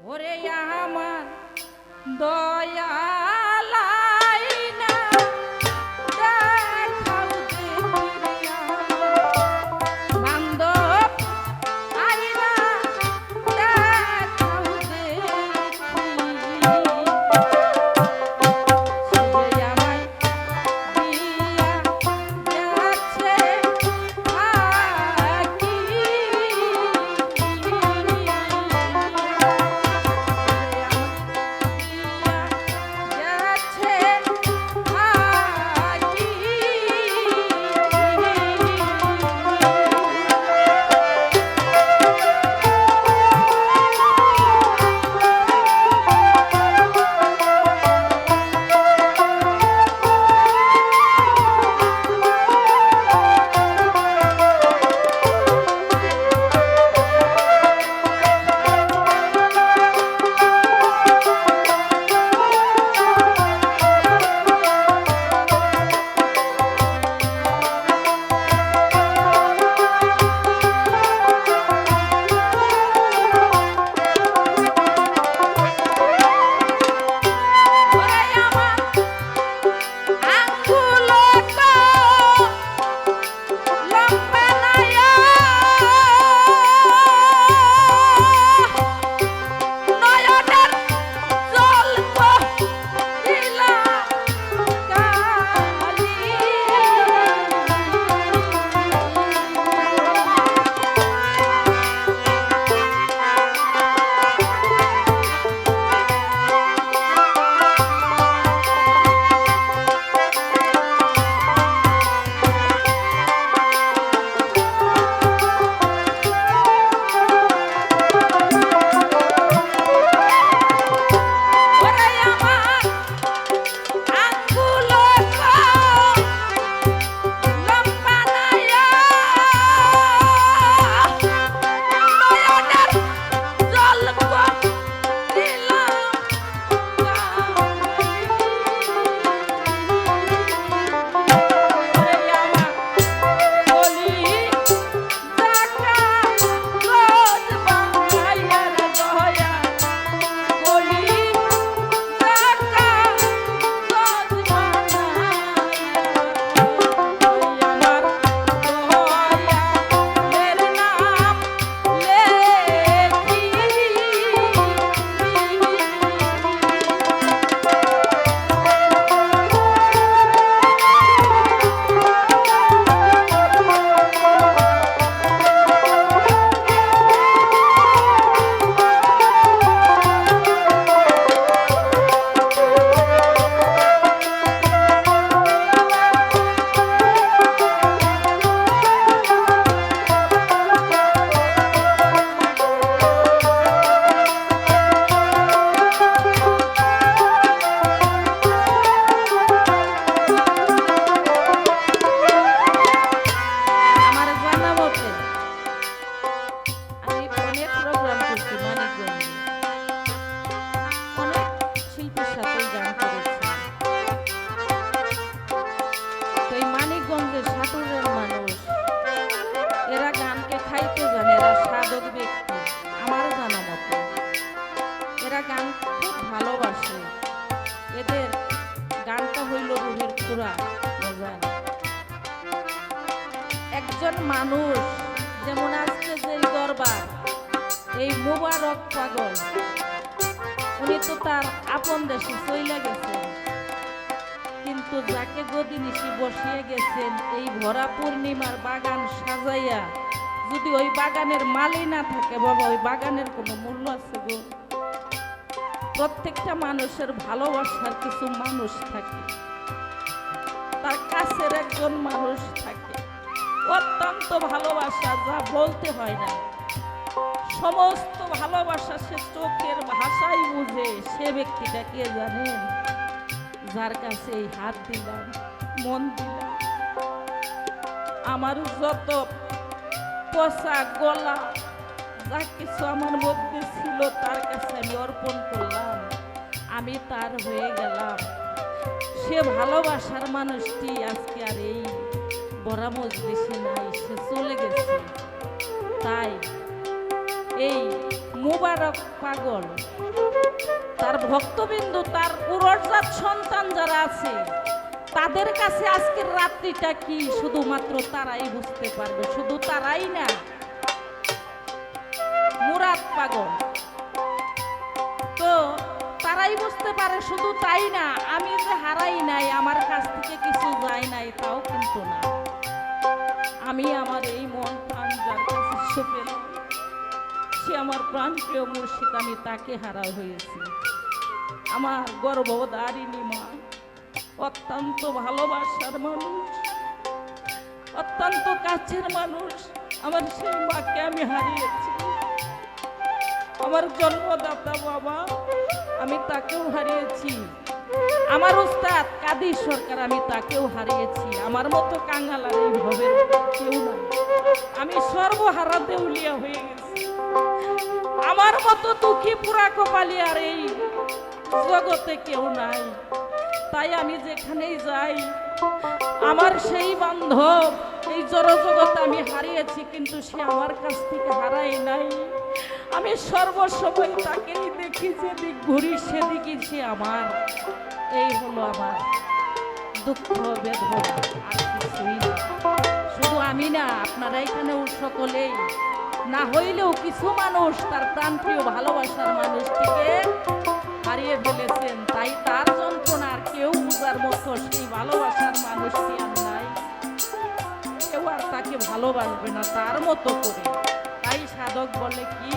ওরে আমার দয়াল আইনা দেখাও দেখি আমার বান্ধব আইনা দেখাও গান খুব ভালোবাসে। এদের গানটা হইল রুহের খুরা। একজন মানুষ যেমন আজকে যে দরবার, এই মোবারক পাগল, উনি তো তার আপন দেশে চইলা গেছেন, কিন্তু যাকে গদিনিশি বসিয়ে গেছেন এই ভরা পূর্ণিমার বাগান সাজাইয়া, যদি ওই বাগানের মালি না থাকে বাবা, ওই বাগানের কোনো মূল্য আছে গো? প্রত্যেকটা মানুষের ভালোবাসার কিছু মানুষ থাকে, তার কাছের একজন মানুষ থাকে, অত্যন্ত ভালোবাসা, যা বলতে হয় না, সমস্ত ভালোবাসা সে চোখের ভাষাই বুঝে। সে ব্যক্তিটা কে জানেন? যার কাছে এই হাত দিলাম, মন দিলাম, আমার যত পচা গলা যা কিছু আমার মধ্যে ছিল তার কাছে আমি অর্পণ করলাম, আমি তার হয়ে গেলাম। সে ভালোবাসার মানুষটি আজকে আর এই বড়া মজলিসে নাই, সে চলে গেছে। তাই এই মুবারক পাগল, তার ভক্তবিন্দু, তার উড়োজাত সন্তান যারা আছে তাদের কাছে আজকের রাত্রিটা কি শুধুমাত্র তারাই বুঝতে পারবে। শুধু তারাই না, মুরাদ পাগল তো তারাই বুঝতে পারে। শুধু তাই না, আমি যে হারাই নাই, আমার কাছ থেকে কিছু যায় নাই তাও কিন্তু না। আমি আমার এই মন প্রাণ যার কাছে সুপে, সে আমার প্রাণ প্রিয় মুর্শিদ, আমি তাকে হারা হয়েছি। আমার গর্ভধারিণী মা, অত্যন্ত ভালোবাসার মানুষ, অত্যন্ত কাছের মানুষ, আমার সেই মাকে আমি হারিয়েছি। আমার জন্মদাতা বাবা, আমি তাকেও হারিয়েছি। আমার উস্তাদ কাদির সরকার, আমি তাকেও হারিয়েছি। আমার মতো কাঙ্গাল আর এই ভবের কেউ নাই। আমি সর্বহারা দেউলিয়া হয়ে গেছি। আমার মতো দুঃখী পুরা কপালি আর এই জগতে কেউ নাই। তাই আমি যেখানেই যাই, আমার সেই বান্ধব এই জড়জগতে আমি হারিয়েছি, কিন্তু সে আমার কাছ থেকে হারাই নাই। আমি সর্বসময় তাকেই দেখি, যেদিক ঘুরি সেদিকই সে আমার। এই হলো আমার দুঃখ বেদনা, আর কিছুই না। শুধু আমি না, আপনারা এখানেও সকলেই না হইলেও কিছু মানুষ তার প্রাণপ্রিয় ভালোবাসার মানুষটিকে হারিয়ে ফেলেছেন। তাই তার যন্ত্রণার কেউ বুঝার মতো সেই ভালোবাসার মানুষটি আর নাই। কেউ আর তাকে ভালোবাসবে না তার মতো করে। তাই সাধক বলে কি,